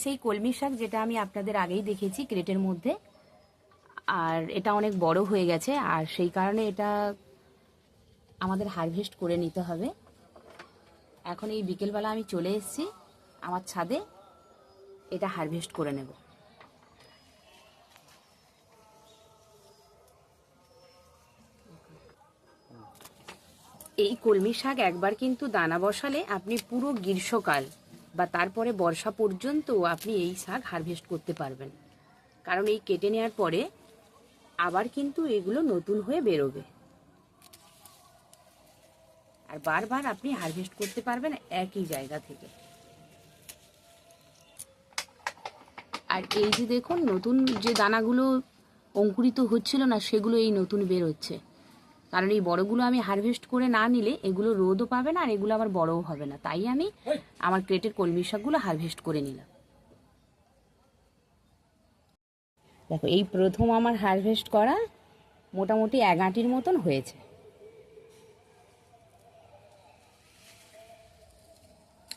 সেই কলমি শাক যেটা আমি আপনাদের আগেই দেখেছি ক্রেটের মধ্যে, আর এটা অনেক বড় হয়ে গেছে, আর সেই কারণে এটা আমাদের হারভেস্ট করে নিতে হবে। এখন এই বিকেলবেলা আমি চলে এসেছি আমার ছাদে, এটা হারভেস্ট করে নেব। এই কলমি শাক একবার কিন্তু দানা বসালে আপনি পুরো গ্রীষ্মকাল বা তারপরে বর্ষা পর্যন্ত আপনি এই শাক হারভেস্ট করতে পারবেন, কারণ এই কেটে নেওয়ার পরে আবার কিন্তু এগুলো নতুন হয়ে বেরোবে, আর বারবার আপনি হারভেস্ট করতে পারবেন একই জায়গা থেকে। আর এই যে দেখুন, নতুন যে দানাগুলো অঙ্কুরিত হচ্ছিল না সেগুলো এই নতুন বের হচ্ছে, কারণ এই বড়গুলো আমি হারভেস্ট করে না নিলে এগুলো রোদও পাবে না আর এগুলো আবার বড়ও হবে না, তাই আমি আমার ক্রেটের কলমি শাকগুলো হারভেস্ট করে নিলাম। দেখো, এই প্রথম আমার হারভেস্ট করা মোটামুটি 1 আঁটির মতন হয়েছে।